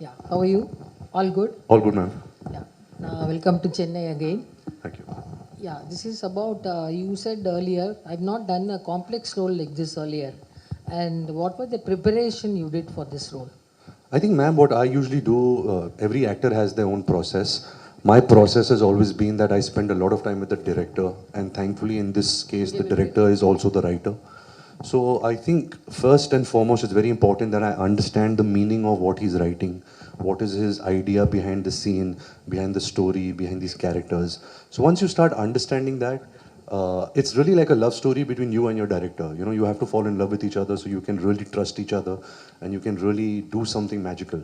Yeah, how are you? All good? All good, ma'am. Yeah. Welcome to Chennai again. Thank you. Yeah, this is about, you said earlier, I've not done a complex role like this earlier. And what was the preparation you did for this role? I think, ma'am, what I usually do, every actor has their own process. My process has always been that I spend a lot of time with the director, and thankfully, in this case, the director is also the writer. So I think first and foremost, it's very important that I understand the meaning of what he's writing. What is his idea behind the scene, behind the story, behind these characters. So once you start understanding that, it's really like a love story between you and your director. You know, you have to fall in love with each other so you can really trust each other and you can really do something magical.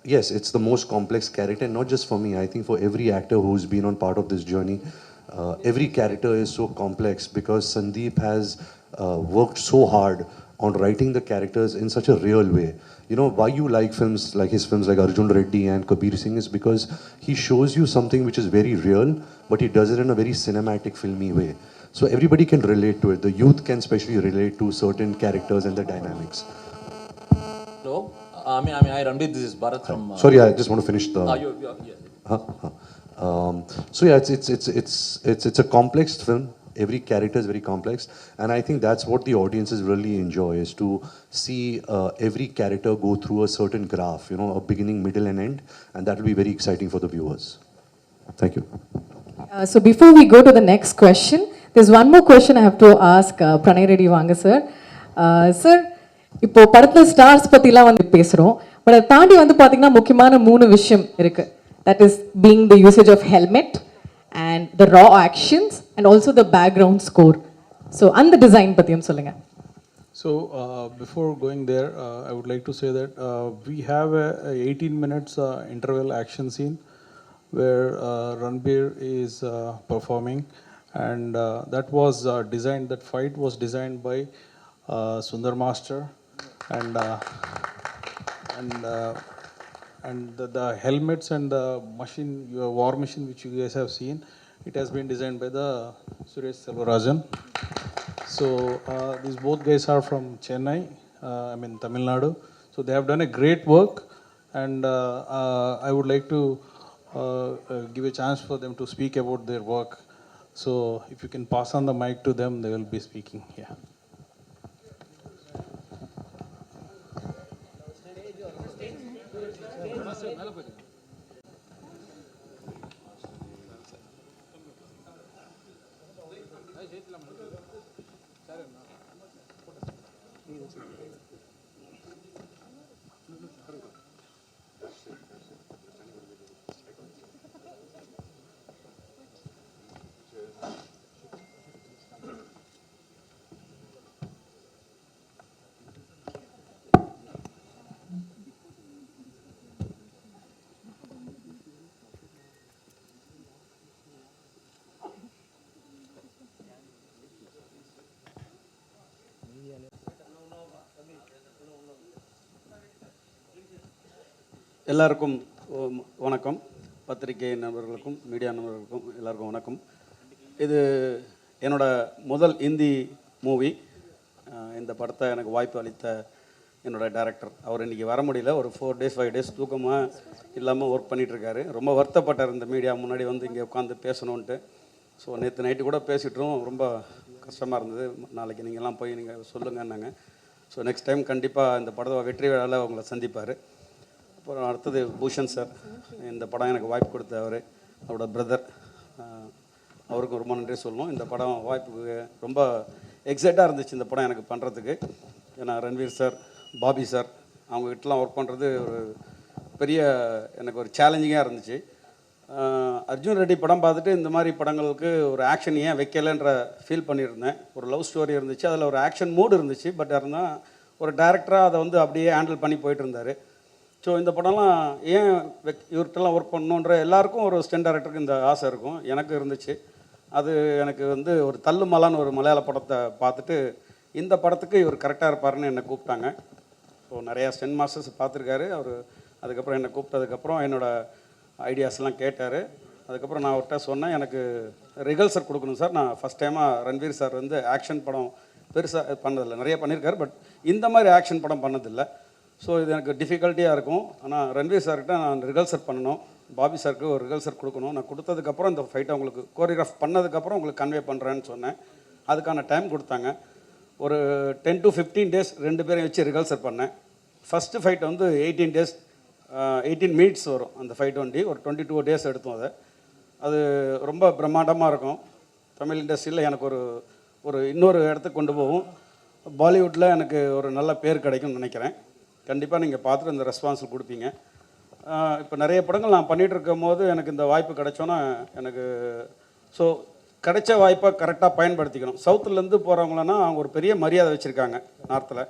Yes, it's the most complex character, and not just for me. I think for every actor who's been on part of this journey, every character is so complex because Sandeep has worked so hard on writing the characters in such a real way. You know, why you like films like his films like Arjun Reddy and Kabir Singh is because he shows you something which is very real, but he does it in a very cinematic, filmy way. So everybody can relate to it. The youth can especially relate to certain characters and the dynamics. Hello. I Ranbir. This is Bharat from. Sorry, I just want to finish the. Yeah. So yeah, it's a complex film. Every character is very complex, and I think that's what the audiences really enjoy, is to see every character go through a certain graph, you know, a beginning, middle, and end, and that will be very exciting for the viewers. Thank you. So before we go to the next question, there's one more question I have to ask Pranay Reddy Vanga sir. Sir, இப்போ படத்துல stars பத்திலாம் வந்து பேசுறோம், but அதை தாண்டி வந்து பாத்தீங்கன்னா முக்கியமான 3 விஷயம் இருக்கு. That is being the usage of helmet and the raw actions and also the background score. So அந்த டிசைன் பத்தியும் சொல்லுங்க. So before going there, I would like to say that we have a 18 minutes interval action scene where Ranbir is performing, and that was designed, that fight was designed by Sundar Master, and the helmets and the machine, your war machine which you guys have seen, it has been designed by the Suresh Selvarajan. So these both guys are from Chennai, Tamil Nadu. So they have done a great work, and I would like to give a chance for them to speak about their work. So if you can pass on the mic to them, they will be speaking. Yeah. எல்லாருக்கும் வணக்கம். பத்திரிகை நண்பர்களுக்கும் media நண்பர்களுக்கும் எல்லாருக்கும் வணக்கம். இது என்னோட முதல் இந்தி மூவி. இந்த படத்தை எனக்கு வாய்ப்பு அளித்த என்னோட டைரக்டர், அவர் இன்றைக்கி வர முடியல, ஒரு 4 days 5 days தூக்கமாக இல்லாமல் ஒர்க் பண்ணிகிட்ருக்காரு. ரொம்ப வருத்தப்பட்டார் இந்த மீடியா முன்னாடி வந்து இங்கே உட்காந்து பேசணுன்ட்டு. ஸோ நேற்று நைட்டு கூட பேசிகிட்ரும், ரொம்ப கஷ்டமாக இருந்தது. நாளைக்கு நீங்கள்லாம் போய் நீங்கள் சொல்லுங்கன்னாங்க. ஸோ நெக்ஸ்ட் டைம் கண்டிப்பாக இந்த படத்தை வெற்றி விழாவில் உங்களை சந்திப்பார். அப்புறம் அடுத்தது பூஷன் சார், இந்த படம் எனக்கு வாய்ப்பு கொடுத்தவர், அவரோட பிரதர், அவருக்கும் ரொம்ப நன்றி சொல்லணும். இந்த படம் வாய்ப்புக்கு ரொம்ப எக்ஸைட்டாக இருந்துச்சு இந்த படம் எனக்கு பண்ணுறதுக்கு. ஏன்னா ரன்வீர் சார், பாபி சார், அவங்ககிட்டலாம் ஒர்க் பண்ணுறது ஒரு பெரிய எனக்கு ஒரு சேலஞ்சிங்காக இருந்துச்சு. அர்ஜுன் ரெட்டி படம் பார்த்துட்டு இந்த மாதிரி படங்களுக்கு ஒரு ஆக்ஷன் ஏன் வைக்கலைன்ற ஃபீல் பண்ணியிருந்தேன். ஒரு லவ் ஸ்டோரி இருந்துச்சு, அதில் ஒரு ஆக்ஷன் மூடு இருந்துச்சு. பட் இருந்தால் ஒரு டேரக்டராக அதை வந்து அப்படியே ஹேண்டில் பண்ணி போயிட்டு இருந்தார். ஸோ இந்த படம்லாம் ஏன் இவர்கிட்டலாம் ஒர்க் பண்ணணுன்ற எல்லாருக்கும் ஒரு ஸ்டெண்ட் டைரக்டருக்கு இந்த ஆசை இருக்கும், எனக்கு இருந்துச்சு. அது எனக்கு வந்து ஒரு தள்ளுமலான்னு ஒரு மலையாள படத்தை பார்த்துட்டு இந்த படத்துக்கு இவர் கரெக்டாக இருப்பாருன்னு என்னை கூப்பிட்டாங்க. ஸோ நிறையா ஸ்டெண்ட் மாஸ்டர்ஸ் பார்த்துருக்காரு அவர். அதுக்கப்புறம் என்னை கூப்பிட்டதுக்கப்புறம் என்னோடய ஐடியாஸ்லாம் கேட்டார். அதுக்கப்புறம் நான் அவர்கிட்ட சொன்னேன், எனக்கு ரிகல்சர் கொடுக்கணும் சார். நான் ஃபஸ்ட் டைமாக ரன்வீர் சார் வந்து ஆக்ஷன் படம் பெருசாக பண்ணதில்லை, நிறைய பண்ணியிருக்காரு, பட் இந்த மாதிரி ஆக்ஷன் படம் பண்ணதில்லை. ஸோ இது எனக்கு டிஃபிகல்ட்டியாக இருக்கும். ஆனால் ரன்வீர் சார்கிட்ட நான் ரிகல்சர் பண்ணணும், பாபி சாருக்கு ஒரு ரிகல்சர் கொடுக்கணும். நான் கொடுத்ததுக்கப்புறம் இந்த ஃபைட்டை உங்களுக்கு கோரியோகிராஃப் பண்ணதுக்கப்புறம் உங்களுக்கு கன்வே பண்ணுறேன்னு சொன்னேன். அதுக்கான டைம் கொடுத்தாங்க. ஒரு 10 to 15 days 2 பேரையும் வச்சு ரிகல்சர் பண்ணேன். ஃபஸ்ட்டு ஃபைட் வந்து 18 days 18 minutes வரும் அந்த ஃபைட் வண்டி. ஒரு 22 days எடுத்தோம். அது ரொம்ப பிரம்மாண்டமாக இருக்கும். தமிழ் இண்டஸ்ட்ரியில் எனக்கு ஒரு இன்னொரு இடத்துக்கு கொண்டு போகும். பாலிவுட்டில் எனக்கு ஒரு நல்ல பேர் கிடைக்கும்னு நினைக்கிறேன். கண்டிப்பாக நீங்கள் பார்த்துட்டு இந்த ரெஸ்பான்ஸ் கொடுப்பீங்க. இப்போ நிறைய படங்கள் நான் பண்ணிகிட்டு இருக்கும் போது எனக்கு இந்த வாய்ப்பு கிடைச்சோன்னா எனக்கு ஸோ கிடைச்ச வாய்ப்பை கரெக்டாக பயன்படுத்திக்கணும். சவுத்துலேருந்து போகிறவங்களன்னா அவங்க ஒரு பெரிய மரியாதை வச்சுருக்காங்க நார்த்தில்.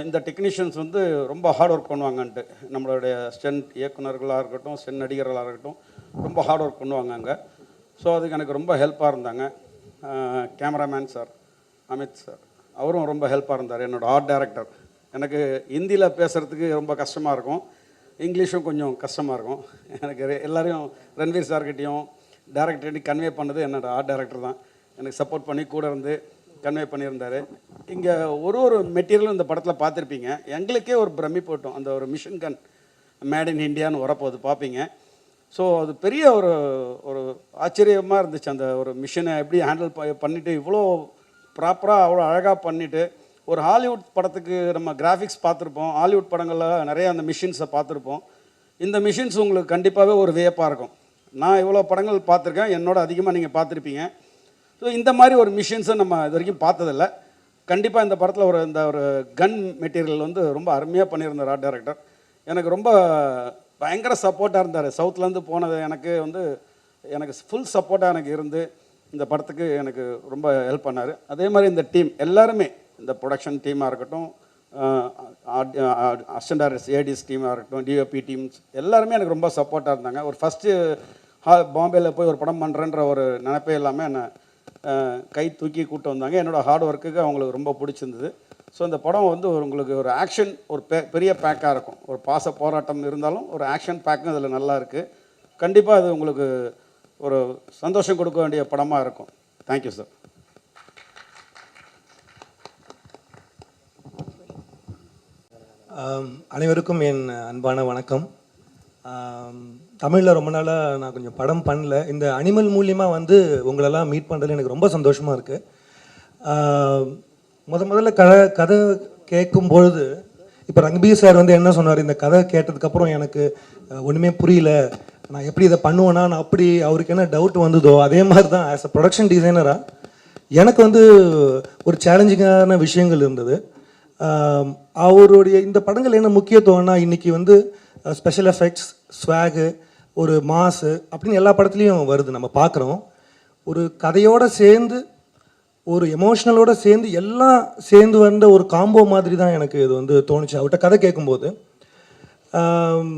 இந்த டெக்னீஷியன்ஸ் வந்து ரொம்ப ஹார்ட் ஒர்க் பண்ணுவாங்கன்ட்டு, நம்மளுடைய ஸ்டென்ட் இயக்குநர்களாக இருக்கட்டும், ஸ்டென்ட் நடிகர்களாக இருக்கட்டும், ரொம்ப ஹார்ட் ஒர்க் பண்ணுவாங்க அங்கே. ஸோ அதுக்கு எனக்கு ரொம்ப ஹெல்ப்பாக இருந்தாங்க. கேமராமேன் சார் அமித் சார், அவரும் ரொம்ப ஹெல்ப்பாக இருந்தார். என்னோடய ஆர்ட் டைரக்டர், எனக்கு ஹிந்தியில் பேசுகிறதுக்கு ரொம்ப கஷ்டமாக இருக்கும், இங்கிலீஷும் கொஞ்சம் கஷ்டமாக இருக்கும். எனக்கு எல்லோரையும் ரன்வீர் சார்கிட்டையும் டேரக்டர்கிட்டையும் கன்வே பண்ணது என்னோடய ஆர்ட் டைரக்டர் தான். எனக்கு சப்போர்ட் பண்ணி கூட இருந்து கன்வே பண்ணியிருந்தார். இங்கே ஒரு மெட்டீரியலும் இந்த படத்தில் பார்த்துருப்பீங்க. எங்களுக்கே ஒரு பிரமி போட்டோம். அந்த ஒரு மிஷின் கன் மேட் இன் இண்டியான்னு வரப்போகுது பார்ப்பீங்க. ஸோ அது பெரிய ஒரு ஆச்சரியமாக இருந்துச்சு. அந்த ஒரு மிஷினை எப்படி ஹேண்டில் பண்ணிவிட்டு இவ்வளோ ப்ராப்பராக அவ்வளோ அழகாக பண்ணிவிட்டு, ஒரு ஹாலிவுட் படத்துக்கு நம்ம கிராஃபிக்ஸ் பார்த்துருப்போம், ஹாலிவுட் படங்களில் நிறைய அந்த மிஷின்ஸை பார்த்துருப்போம். இந்த மிஷின்ஸ் உங்களுக்கு கண்டிப்பாகவே ஒரு வியப்பாக இருக்கும். நான் இவ்வளோ படங்கள் பார்த்துருக்கேன், என்னோட அதிகமாக நீங்கள் பார்த்துருப்பீங்க. ஸோ இந்த மாதிரி ஒரு மிஷின்ஸை நம்ம இது வரைக்கும் பார்த்ததில்ல. கண்டிப்பாக இந்த படத்தில் ஒரு கன் மெட்டீரியல் வந்து ரொம்ப அருமையாக பண்ணியிருந்தார் ஆர்ட் டைரக்டர். எனக்கு ரொம்ப பயங்கர சப்போர்ட்டாக இருந்தார். சவுத்துலேருந்து போனது எனக்கு ஃபுல் சப்போர்ட்டாக எனக்கு இருந்து இந்த படத்துக்கு எனக்கு ரொம்ப ஹெல்ப் பண்ணார். அதே மாதிரி இந்த டீம் எல்லாருமே, இந்த ப்ரொடக்ஷன் டீமாக இருக்கட்டும், அசிஸ்டன்ட் டைரக்டர்ஸ் ஏடிஎஸ் டீமாக இருக்கட்டும், டிஓபி டீம்ஸ் எல்லாருமே எனக்கு ரொம்ப சப்போர்ட்டாக இருந்தாங்க. ஒரு ஃபஸ்ட்டு பாம்பேயில் போய் ஒரு படம் பண்ணுறேன்ற ஒரு நினைப்பே இல்லாமல் என்னை கை தூக்கி கூப்பிட்டு வந்தாங்க. என்னோடய ஹார்ட் ஒர்க்குக்கு அவங்களுக்கு ரொம்ப பிடிச்சிருந்தது. ஸோ இந்த படம் வந்து உங்களுக்கு ஒரு ஆக்ஷன் ஒரு பெரிய பேக்காக இருக்கும். ஒரு பாச போராட்டம் இருந்தாலும் ஒரு ஆக்ஷன் பேக்கும் அதில் நல்லா இருக்குது. கண்டிப்பாக அது உங்களுக்கு ஒரு சந்தோஷம் கொடுக்க வேண்டிய படமாக இருக்கும். Thank you sir. அனைவருக்கும் என் அன்பான வணக்கம். தமிழில் ரொம்ப நாளாக நான் கொஞ்சம் படம் பண்ணல. இந்த அனிமல் மூலியமாக வந்து உங்களெல்லாம் மீட் பண்ணுறதுல எனக்கு ரொம்ப சந்தோஷமாக இருக்குது. முதல்ல கதை கேட்கும் பொழுது இப்போ ரன்பீர் சார் வந்து என்ன சொன்னார், இந்த கதை கேட்டதுக்கப்புறம் எனக்கு ஒன்றுமே புரியல, நான் எப்படி இதை பண்ணுவேன்னா, நான் அப்படி அவருக்கு என்ன டவுட் வந்ததோ அதே மாதிரி தான் ஆஸ் அ ப்ரொடக்ஷன் டிசைனராக எனக்கு வந்து ஒரு சேலஞ்சிங்கான விஷயங்கள் இருந்தது. அவருடைய இந்த படங்கள் என்ன முக்கியத்துவம்னா, இன்றைக்கி வந்து ஸ்பெஷல் எஃபெக்ட்ஸ், ஸ்வாகு, ஒரு மாசு அப்படின்னு எல்லா படத்துலையும் வருது, நம்ம பார்க்குறோம். ஒரு கதையோடு சேர்ந்து ஒரு எமோஷ்னலோடு சேர்ந்து எல்லாம் சேர்ந்து வந்த ஒரு காம்போ மாதிரி தான் எனக்கு இது வந்து தோணுச்சு அவர்கிட்ட கதை கேட்கும்போது.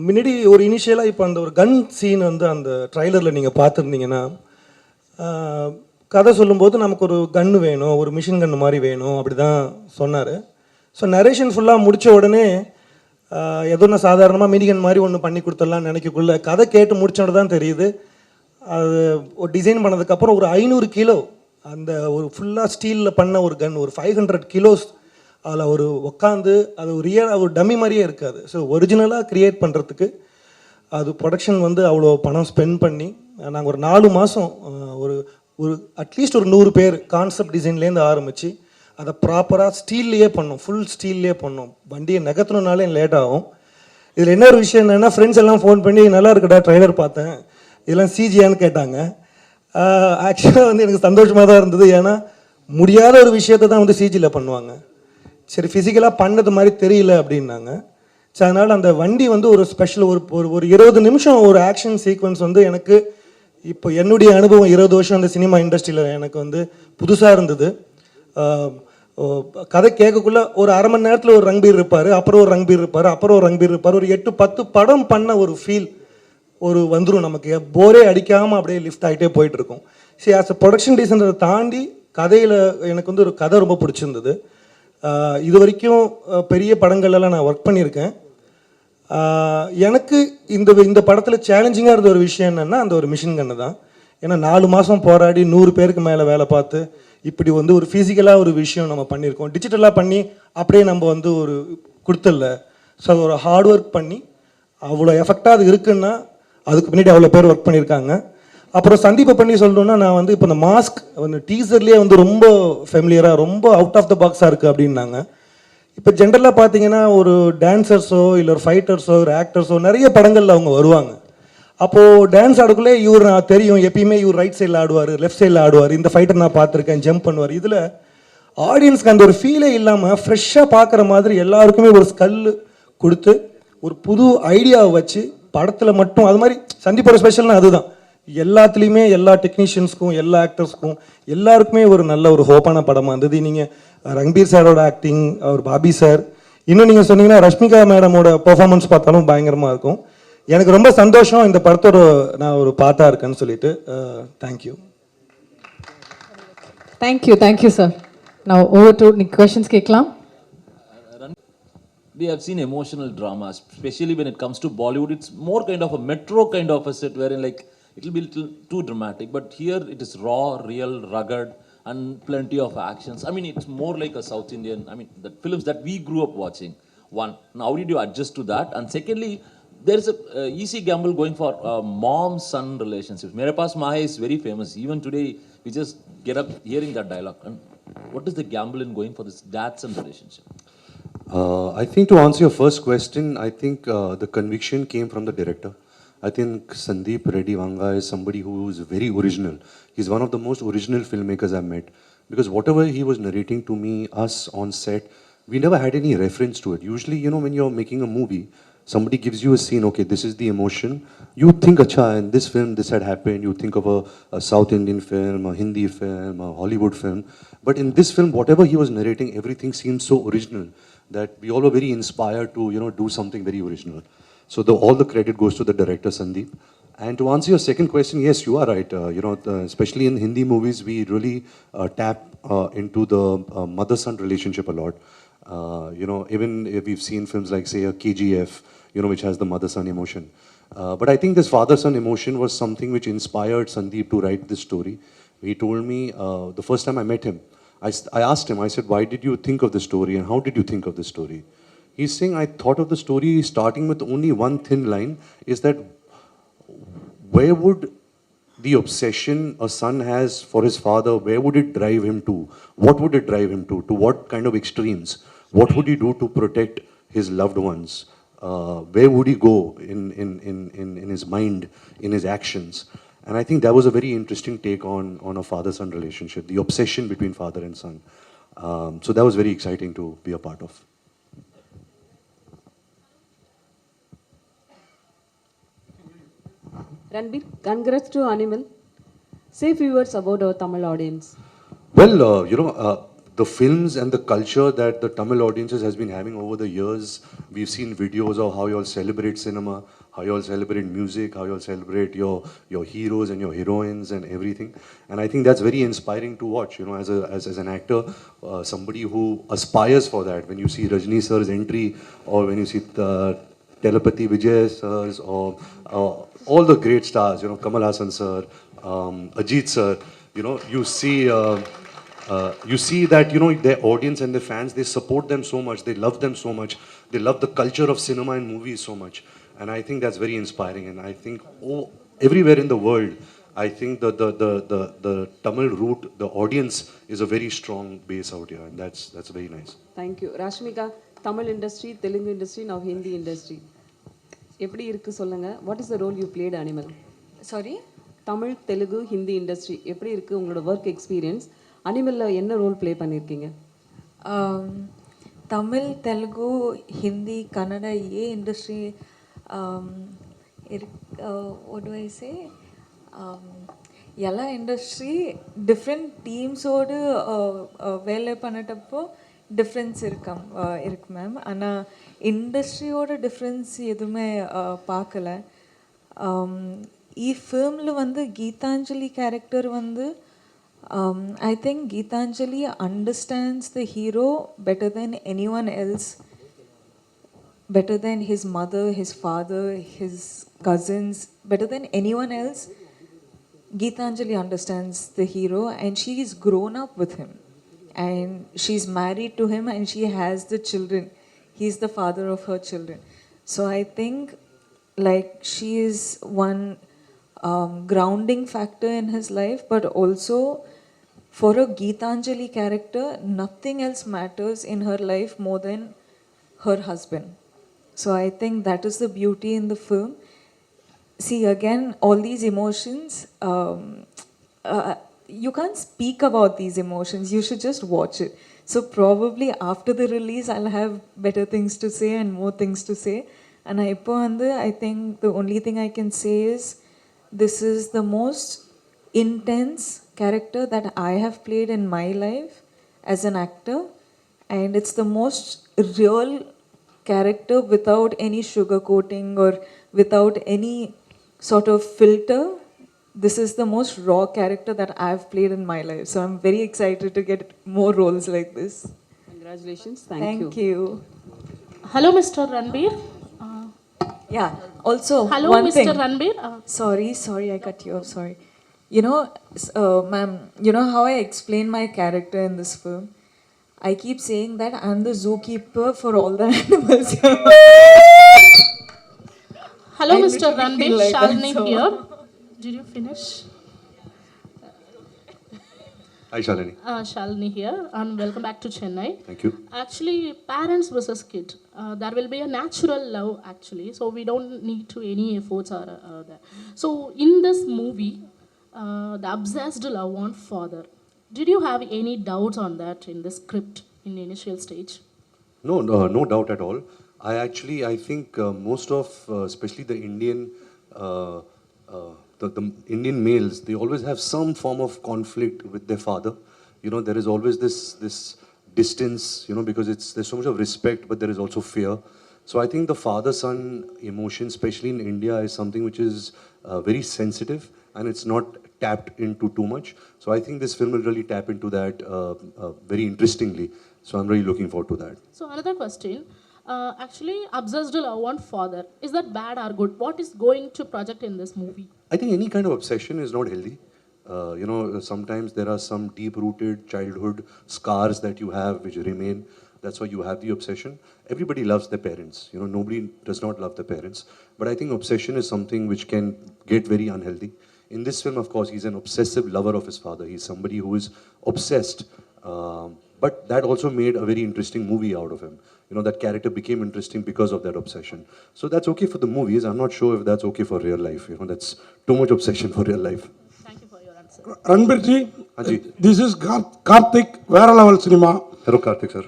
முன்னாடி ஒரு இனிஷியலாக இப்போ அந்த ஒரு கன் சீன் வந்து அந்த ட்ரைலரில் நீங்கள் பார்த்துருந்தீங்கன்னா, கதை சொல்லும்போது நமக்கு ஒரு கன்று வேணும், ஒரு மிஷின் கன்று மாதிரி வேணும் அப்படி தான் சொன்னார். ஸோ நரேஷன் ஃபுல்லாக முடித்த உடனே ஏதோ நான் சாதாரணமாக மினிகன் மாதிரி ஒன்று பண்ணி கொடுத்துடலான்னு நினைக்கக்குள்ள கதை கேட்டு முடிச்சோட தான் தெரியுது, அது ஒரு டிசைன் பண்ணதுக்கப்புறம் ஒரு 500 கிலோ அந்த ஒரு ஃபுல்லாக ஸ்டீலில் பண்ண ஒரு கன், ஒரு 500 கிலோஸ் அதில் ஒரு உட்காந்து அது ஒரு ஒரு டம்மி மாதிரியே இருக்காது. ஸோ ஒரிஜினலாக க்ரியேட் பண்ணுறதுக்கு அது ப்ரொடக்ஷன் வந்து அவ்வளோ பணம் ஸ்பெண்ட் பண்ணி நாங்கள் ஒரு 4 மாதம் ஒரு அட்லீஸ்ட் ஒரு 100 பேர் கான்செப்ட் டிசைன்லேருந்து ஆரம்பித்து அதை ப்ராப்பராக ஸ்டீல்லையே பண்ணோம், ஃபுல் ஸ்டீல்லையே பண்ணோம். வண்டியை நகர்த்தணுனாலே லேட் ஆகும். இதில் இன்னொரு விஷயம் என்னென்னா, ஃப்ரெண்ட்ஸ் எல்லாம் ஃபோன் பண்ணி நல்லா இருக்குடா ட்ரைலர் பார்த்தேன், இதெல்லாம் சிஜியான்னு கேட்டாங்க. ஆக்சுவலாக வந்து எனக்கு சந்தோஷமாக தான் இருந்தது. ஏன்னா முடியாத ஒரு விஷயத்தை தான் வந்து சிஜியில் பண்ணுவாங்க. சரி ஃபிசிக்கலாக பண்ணது மாதிரி தெரியல அப்படின்னாங்க. ஸோ அதனால் அந்த வண்டி வந்து ஒரு ஸ்பெஷல் ஒரு 20 நிமிஷம் ஒரு ஆக்ஷன் சீக்வன்ஸ் வந்து எனக்கு இப்போ என்னுடைய அனுபவம் 20 வருஷம் அந்த சினிமா இண்டஸ்ட்ரியில் எனக்கு வந்து புதுசாக இருந்தது. கதை கேட்கக்குள்ள ஒரு அரை மணி நேரத்தில் ஒரு ரன்பீர் இருப்பார், அப்புறம் ஒரு ரன்பீர் இருப்பார், அப்புறம் ஒரு ரன்பீர் இருப்பார், ஒரு 8-10 படம் பண்ண ஒரு ஃபீல் ஒரு வந்துடும் நமக்கு. போரே அடிக்காமல் அப்படியே லிஃப்ட் ஆகிட்டே போயிட்டுருக்கும். சரி, ஆஸ் அ ப்ரொடக்ஷன் டிசைனரை தாண்டி கதையில் எனக்கு வந்து ஒரு கதை ரொம்ப பிடிச்சிருந்தது. இது வரைக்கும் பெரிய படங்கள்லாம் நான் ஒர்க் பண்ணியிருக்கேன். எனக்கு இந்த படத்தில் சேலஞ்சிங்காக இருந்த ஒரு விஷயம் என்னென்னா அந்த ஒரு மிஷின் கன்று தான். ஏன்னா 4 மாதம் போராடி 100 பேருக்கு மேலே வேலை பார்த்து இப்படி வந்து ஒரு ஃபிசிக்கலாக ஒரு விஷயம் நம்ம பண்ணியிருக்கோம். டிஜிட்டலாக பண்ணி அப்படியே நம்ம வந்து ஒரு கொடுத்தல. ஸோ அது ஒரு ஹார்ட் ஒர்க் பண்ணி அவ்வளோ எஃபெக்டாக அது இருக்குன்னா அதுக்கு பின்னாடி அவ்வளோ பேர் ஒர்க் பண்ணியிருக்காங்க. அப்புறம் சந்தீப்பை பண்ணி சொல்லணுன்னா நான் வந்து இப்போ இந்த மாஸ்க் வந்து டீசர்லேயே வந்து ரொம்ப ஃபெமிலியராக ரொம்ப அவுட் ஆஃப் த பாக்ஸாக இருக்குது அப்படின்னாங்க. இப்போ ஜென்ரலாக பார்த்தீங்கன்னா ஒரு டான்ஸர்ஸோ இல்லை ஒரு ஃபைட்டர்ஸோ ஒரு ஆக்டர்ஸோ நிறைய படங்களில் அவங்க வருவாங்க. அப்போது டான்ஸ் ஆடக்குள்ளே இவர் நான் தெரியும், எப்பயுமே இவர் ரைட் சைடில் ஆடுவார், லெஃப்ட் சைடில் ஆடுவார், இந்த ஃபைட்டர் நான் பார்த்துருக்கேன், ஜம்ப் பண்ணுவார். இதில் ஆடியன்ஸ்க்கு அந்த ஒரு ஃபீலே இல்லாமல் ஃப்ரெஷ்ஷாக பார்க்குற மாதிரி எல்லாருக்குமே ஒரு ஸ்கல் கொடுத்து ஒரு புது ஐடியாவை வச்சு படத்தில் மட்டும் அது மாதிரி சந்திப்போட ஸ்பெஷல்னா அதுதான். எல்லாத்துலேயுமே எல்லா டெக்னீஷியன்ஸ்க்கும் எல்லா ஆக்டர்ஸ்க்கும் எல்லாருக்குமே ஒரு நல்ல ஒரு ஹோப்பான படமாக இருந்தது. நீங்கள் ரன்பீர் சாரோட ஆக்டிங், அவர் பாபி சார், இன்னும் நீங்கள் சொன்னீங்கன்னா ரஷ்மிகா மேடமோட பெர்ஃபார்மன்ஸ் பார்த்தாலும் பயங்கரமாக இருக்கும். எனக்கு ரொம்ப சந்தோஷம் இந்த படத்தோட நான் ஒரு பாட்டாக இருக்கேன்னு சொல்லிட்டு. தேங்க்யூ. Thank you sir. நான் ஓவர் டு questions கேட்கலாம். We have seen emotional drama, especially when it comes to Bollywood. It's more kind of a metro kind of a set wherein like it will be a little too dramatic. But here it is raw, real, rugged, and plenty of actions. I mean, it's more like a South Indian, I mean, the films that we grew up watching. One, now how did you adjust to that? And secondly, there is a easy gamble going for mom-son relationships. Mere Paas Mahe is very famous. Even today, we just get up hearing that dialogue. And what is the gamble in going for this dad-son relationship? I think to answer your first question, I think the conviction came from the director. I think Sandeep Reddy Vanga is somebody who is very original. He's one of the most original filmmakers I've met. Because whatever he was narrating to me, us on set, we never had any reference to it. Usually, you know, when you're making a movie, somebody gives you a scene, okay, this is the emotion. You think, acha, in this film, this had happened. You think of a South Indian film, a Hindi film, a Hollywood film. But in this film, whatever he was narrating, everything seemed so original that we all were very inspired to, you know, do something very original. So all the credit goes to the director, Sandeep. And to answer your second question, yes, you are right. You know, especially in Hindi movies, we really tap into the mother-son relationship a lot. You know, even if we've seen films like, say, a KGF, you know, which has the mother-son emotion. But I think this father-son emotion was something which inspired Sandeep to write this story. He told me the first time I met him, I asked him, I said, why did you think of the story and how did you think of the story? He's saying, I thought of the story starting with only one thin line, is that where would the obsession a son has for his father, where would it drive him to? What would it drive him to? To what kind of extremes? What would he do to protect his loved ones? Where would he go in his mind, in his actions? And I think that was a very interesting take on a father-son relationship, the obsession between father and son. So that was very exciting to be a part of. Ranbir, congrats to Animal. Say few words about our Tamil audience. Well, you know, the films and the culture that the Tamil audiences has been having over the years, we've seen videos of how you all celebrate cinema, how you all celebrate music, how you all celebrate your heroes and your heroines and everything. And I think that's very inspiring to watch, you know, as an actor, somebody who aspires for that. When you see Rajini sir's entry, or when you see the Telepathy Vijay sirs, or all the great stars, you know, Kamal, Hassan sir, Ajith sir, you know, you see that, you know, their audience and their fans, they support them so much, they love them so much, they love the culture of cinema and movies so much. And I think that's very inspiring. And I think everywhere in the world, I think the Tamil root, the audience is a very strong base out here, and that's very nice. Thank you. Rashmika, Tamil industry, Telugu industry, now Hindi industry. எப்படி இருக்கு சொல்லுங்க. What is the role you played, Animal? Sorry? Tamil, Telugu, Hindi industry எப்படி இருக்கு உங்களோட work experience? அனிமல்ல என்ன role play பண்ணியிருக்கீங்க? தமிழ், தெலுங்கு, ஹிந்தி, கன்னடா ये industry what do I say? எல்லா இண்டஸ்ட்ரி டிஃப்ரெண்ட் டீம்ஸோடு வேலை பண்ணிட்டப்போ டிஃப்ரென்ஸ் இருக்கு மேம். ஆனால் இண்டஸ்ட்ரியோட டிஃப்ரென்ஸ் எதுவுமே பார்க்கல. ఈ ఫిల్మ్లో வந்து గీతాంజలి క్యారెక్టర్ வந்து I think Geetanjali understands the hero better than anyone else, better than his mother, his father, his cousins, better than anyone else. Geetanjali understands the hero and she's grown up with him and she's married to him and she has the children. he's the father of her children. So I think like she is one grounding factor in his life, but also for a Geetanjali character, nothing else matters in her life more than her husband. So I think that is the beauty in the film. See, again, all these emotions, you can't speak about these emotions. You should just watch it. So probably after the release, I'll have better things to say and more things to say. And I think the only thing I can say is this is the most intense character that I have played in my life as an actor. And it's the most real character without any sugarcoating or without any sort of filter. This is the most raw character that I've played in my life. So I'm very excited to get more roles like this. Congratulations. Thank you. Hello, Mr. Ranbir. Yeah. Also, Hello, one Mr. thing. Ranbir. Sorry, I cut you off. Sorry. You know, ma'am, you know how I explain my character in this film? I keep saying that I'm the zookeeper for all the animals. Hello, I Mr. literally Ranbir. feel like that, Shalini so- here. Did you finish? Hi, Shalini. Shalini here, and welcome back to Chennai. Thank you. Actually, parents versus kid. There will be a natural love, actually. So we don't need to any efforts or that. So in this movie, the obsessed love on father. Did you have any doubts on that in the script in the initial stage? No doubt at all. I think most of, especially the Indian, the Indian males, they always have some form of conflict with their father. You know, there is always this distance, you know, because there's so much of respect, but there is also fear. So I think the father-son emotion, especially in India, is something which is very sensitive and it's not tapped into too much. So I think this film will really tap into that very interestingly. So I'm really looking forward to that. So another question. Actually, obsessed love on father. Is that bad or good? What is going to project in this movie? I think any kind of obsession is not healthy. You know, sometimes there are some deep-rooted childhood scars that you have which remain. That's why you have the obsession. Everybody loves their parents. You know, nobody does not love their parents. But I think obsession is something which can get very unhealthy. In this film, of course, he's an obsessive lover of his father. He's somebody who is obsessed. But that also made a very interesting movie out of him. You know, that character became interesting because of that obsession. So that's okay for the movies. I'm not sure if that's okay for real life. You know, that's too much obsession for real life. Thank you for your answer. Ranbir ji, Ajit. this is Karthik, Vera Level Cinema. Hello, Karthik sir.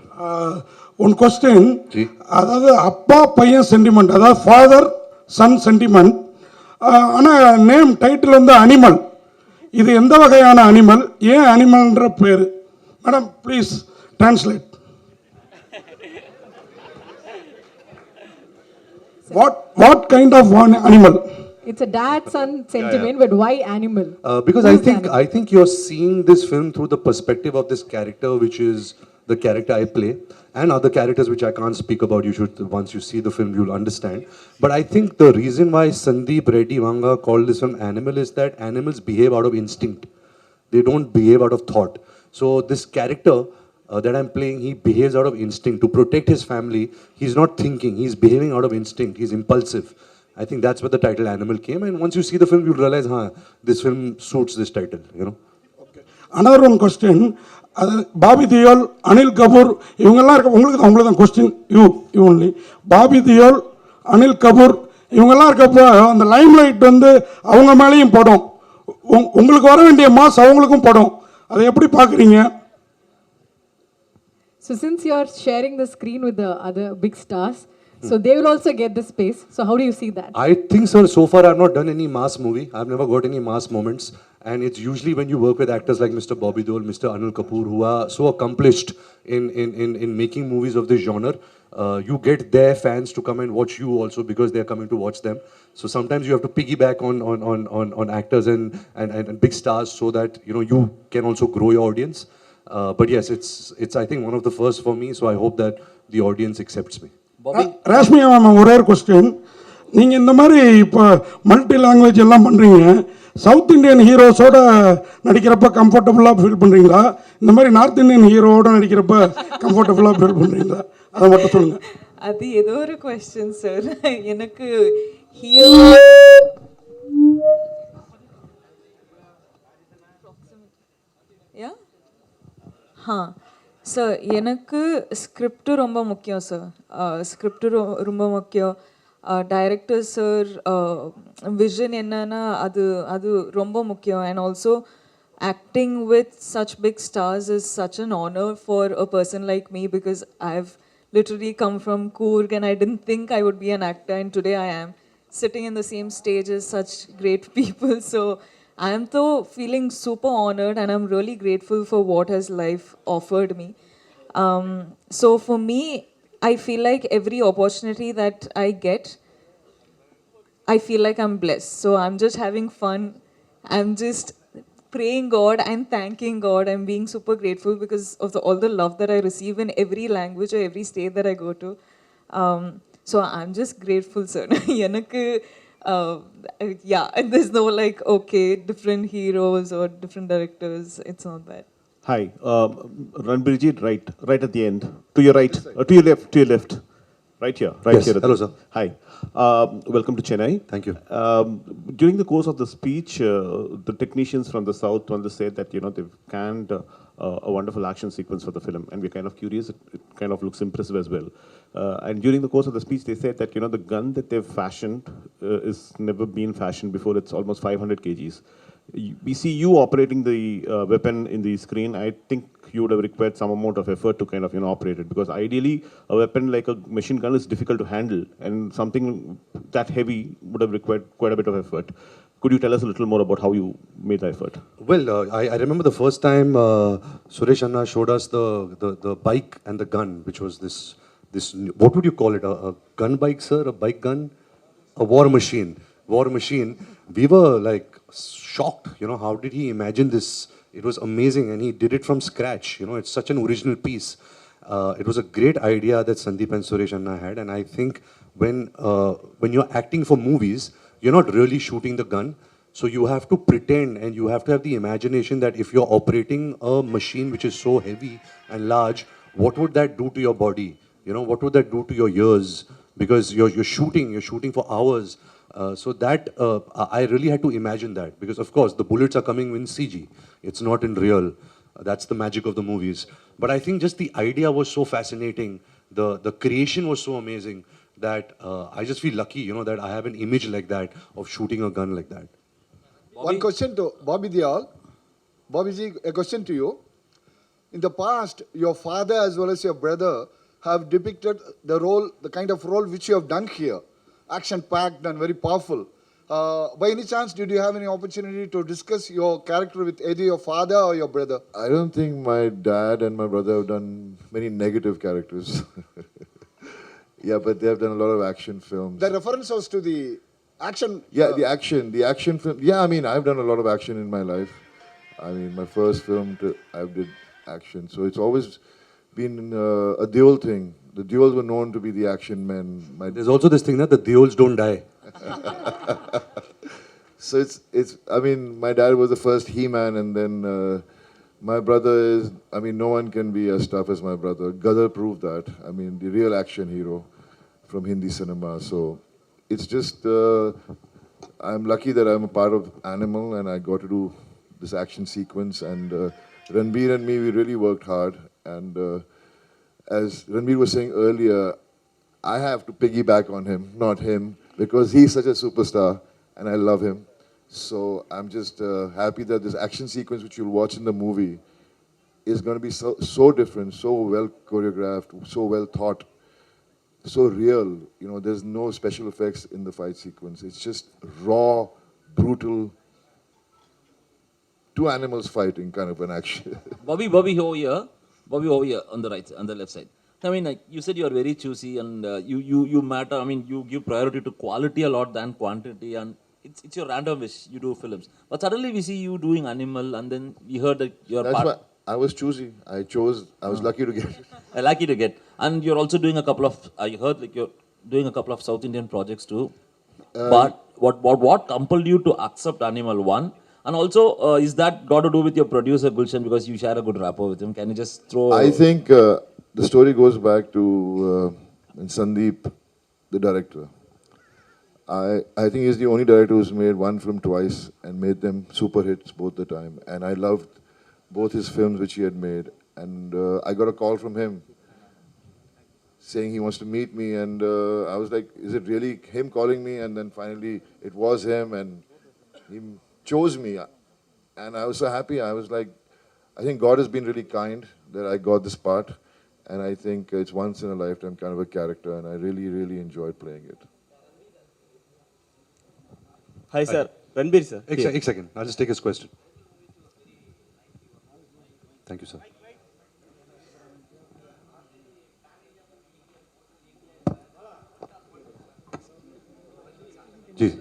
One question, Ji. அதாவது அப்பா பையன் sentiment, அதாவது father son sentiment, ஆனால் name title வந்து animal. இது எந்த வகையான animal, ஏன் அனிமல்ன்ற பேர்? Madam please translate. What kind of one animal? It's a dad-son sentiment, but why animal? Because I think you're seeing this film through the perspective of this character, which is the character I play, and other characters which I can't speak about. You should, once you see the film, you'll understand. But I think the reason why Sandeep Reddy Vanga called this film Animal is that animals behave out of instinct. They don't behave out of thought. So this character that I'm playing, he behaves out of instinct. To protect his family, he's not thinking, he's behaving out of instinct, he's impulsive. I think that's where the title Animal came, and once you see the film, you'll realize, this film suits this title, you know. Okay. Another one question, Bobby Deol, Anil Kapoor, இவங்கெல்லாம் இருக்க உங்களுக்கு தான் question, you only. Bobby Deol, Anil Kapoor, இவங்கெல்லாம் இருக்கப்போ அந்த Lime light வந்து அவங்க மேலேயும் படும், உங்களுக்கு வர வேண்டிய மாஸ் அவங்களுக்கும் படும், அதை எப்படி பார்க்குறீங்க? So since you're sharing the screen with the other big stars, so they will also get the space. So how do you see that? I think, sir, so far I've not done any mass movie. I've never got any mass moments. And it's usually when you work with actors like Mr. Bobby Deol, Mr. Anil Kapoor, who are so accomplished in making movies of this genre, you get their fans to come and watch you also because they're coming to watch them. So sometimes you have to piggyback on actors and big stars so that, you know, you can also grow your audience. But yes, it's I think one of the first for me, so I hope that the audience accepts me. Rashmika ma'am, ஒரே ஒரு question. நீங்கள் இந்த மாதிரி இப்போ multi language எல்லாம் பண்ணுறீங்க, south Indian ஹீரோஸோட நடிக்கிறப்ப கம்ஃபர்டபுளாக feel பண்ணுறீங்களா, இந்த மாதிரி நார்த் இந்தியன் ஹீரோவோட நடிக்கிறப்ப கம்ஃபர்டபுளாக ஃபீல் பண்ணுறீங்களா? அதை மட்டும் சொல்லுங்கள். அது ஏதோ ஒரு கொஸ்டின் சார். எனக்கு ஹீரோ யா சார், எனக்கு ஸ்கிரிப்டு ரொம்ப முக்கியம் சார். ஸ்கிரிப்டு ரொம்ப முக்கியம். டைரக்டர் சார் விஷன் என்னன்னா அது அது ரொம்ப முக்கியம். And also acting with such big stars is such an honor for a person like me, because I've literally come from Coorg and I didn't think I would be an actor, and today I am sitting in the same stage as such great people. So I am though feeling super honored, and I'm really grateful for what has life offered me. So for me, I feel like every opportunity that I get, I feel like I'm blessed. So I'm just having fun. I'm just praying God and thanking God. I'm being super grateful because of all the love that I receive in every language or every state that I go to. So I'm just grateful, sir. Yanakku, yeah, there's no like, okay, different heroes or different directors. It's not that. Hi, Ranbir ji, right at the end. To your right, to your left. Right here, right Yes. here. Hello, sir. Hi, welcome to Chennai. Thank you. During the course of the speech, the technicians from the south only said that they've canned a wonderful action sequence for the film, and we're kind of curious. It kind of looks impressive as well. And during the course of the speech, they said that the gun that they've fashioned is never been fashioned before. It's almost 500 kgs. We see you operating the weapon in the screen. I think you would have required some amount of effort to kind of operate it, because ideally a weapon like a machine gun is difficult to handle, and something that heavy would have required quite a bit of effort. Could you tell us a little more about how you made the effort? Well, I remember the first time Suresh Anna showed us the bike and the gun, which was this what would you call it? A gun bike, sir? A bike gun? A war machine. We were like shocked. How did he imagine this? It was amazing, and he did it from scratch. It's such an original piece. It was a great idea that Sandeep and Suresh Anna had, and I think when you're acting for movies, you're not really shooting the gun. So you have to pretend, and you have to have the imagination that if you're operating a machine which is so heavy and large, what would that do to your body? What would that do to your ears? Because you're shooting for hours. So that I really had to imagine that, because of course the bullets are coming in CG. It's not in real. That's the magic of the movies. But I think just the idea was so fascinating. The creation was so amazing that I just feel lucky, that I have an image like that of shooting a gun like that. One question to Bobby Dial. Bobby ji, a question to you. In the past, your father as well as your brother have depicted the kind of role which you have done here. Action-packed and very powerful. By any chance, did you have any opportunity to discuss your character with either your father or your brother? I don't think my dad and my brother have done many negative characters. Yeah, but they have done a lot of action films. The reference was to the action. Yeah, the action film. Yeah, I mean, I've done a lot of action in my life. I mean, my first film, I did action. So it's always been a dual thing. The duels were known to be the action men. There's also this thing that the duels don't die. So it's. I mean, my dad was the first He-Man, and then my brother is. I mean, no one can be as tough as my brother. Gadar proved that. I mean, the real action hero from Hindi cinema. So it's just. I'm lucky that I'm a part of Animal, and I got to do this action sequence. And Ranbir and me, we really worked hard. And as Ranbir was saying earlier, I have to piggyback on him, not him, because he's such a superstar and I love him. So I'm just happy that this action sequence which you'll watch in the movie is going to be so different, so well choreographed, so well thought, so real. There's no special effects in the fight sequence. It's just raw, brutal, two animals fighting kind of an action. Bobby over here. Bobby over here on the right, on the left side. I mean, like you said, you are very choosy, and you matter. I mean, you give priority to quality a lot than quantity, and it's your random wish. You do films, but suddenly we see you doing Animal, and then we heard that you're. That's why I was choosy. I was lucky to get it. Lucky to get, and you're also doing a couple of. I heard like you're doing a couple of South Indian projects too. But what compelled you to accept Animal 1? And also, is that got to do with your producer Gulshan, because you share a good rapport with him? Can you just throw? I think the story goes back to Sandeep, the director. I think he's the only director who's made one film twice and made them super hits both the time. And I loved both his films which he had made. And I got a call from him saying he wants to meet me. And I was like, is it really him calling me? And then finally it was him, and he chose me. And I was so happy. I was like, I think God has been really kind that I got this part. And I think it's once in a lifetime kind of a character. And I really, really enjoyed playing it. Hi, sir. Ranbir, sir. One second. I'll just take his question. Thank you, sir. Ji.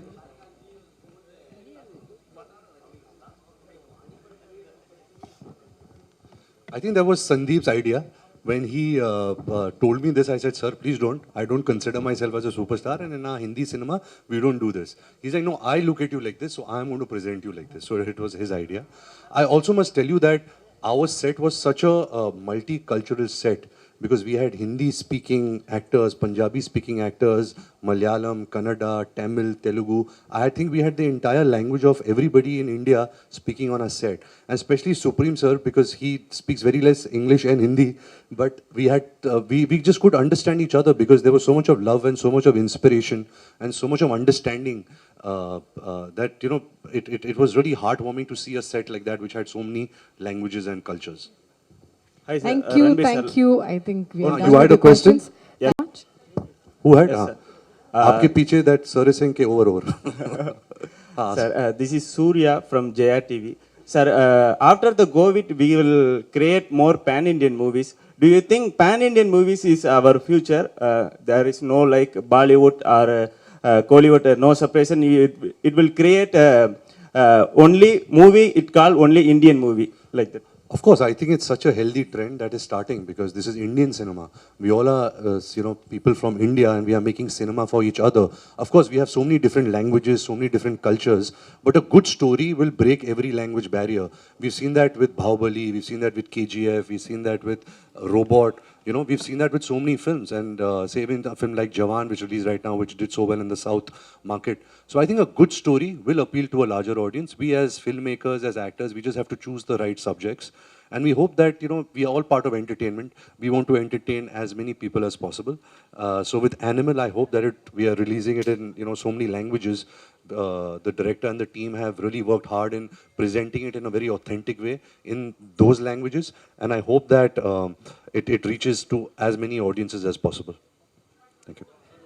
I think that was Sandeep's idea. When he told me this, I said, sir, please don't. I don't consider myself as a superstar. And in our Hindi cinema, we don't do this. He's like, no, I look at you like this, so I'm going to present you like this. So it was his idea. I also must tell you that our set was such a multicultural set, because we had Hindi-speaking actors, Punjabi-speaking actors, Malayalam, Kannada, Tamil, Telugu. I think we had the entire language of everybody in India speaking on our set. And especially Supreme Sir, because he speaks very less English and Hindi. But we had, we just could understand each other, because there was so much of love and so much of inspiration and so much of understanding that, you know, it was really heartwarming to see a set like that, which had so many languages and cultures. Hi, sir. Thank you, thank you. I think we are done You with had the a question? questions. Yeah. Who had? Yes, sir. आपके पीछे that sir is saying के over. Sir, this is Surya from Jaya TV. Sir, after the COVID, we will create more pan-Indian movies. Do you think pan-Indian movies is our future? There is no like Bollywood or Kollywood, no separation. It will create only movie, it called only Indian movie, like that. Of course, I think it's such a healthy trend that is starting, because this is Indian cinema. We all are, you know, people from India, and we are making cinema for each other. Of course, we have so many different languages, so many different cultures, but a good story will break every language barrier. We've seen that with Bahubali, we've seen that with KGF, we've seen that with Robot. You know, we've seen that with so many films, and say even a film like Jawan, which released right now, which did so well in the South market. So I think a good story will appeal to a larger audience. We as filmmakers, as actors, we just have to choose the right subjects. And we hope that, you know, we are all part of entertainment. We want to entertain as many people as possible. So with Animal, I hope that we are releasing it in, you know, so many languages. The director and the team have really worked hard in presenting it in a very authentic way in those languages. And I hope that it reaches to as many audiences as possible. Thank you.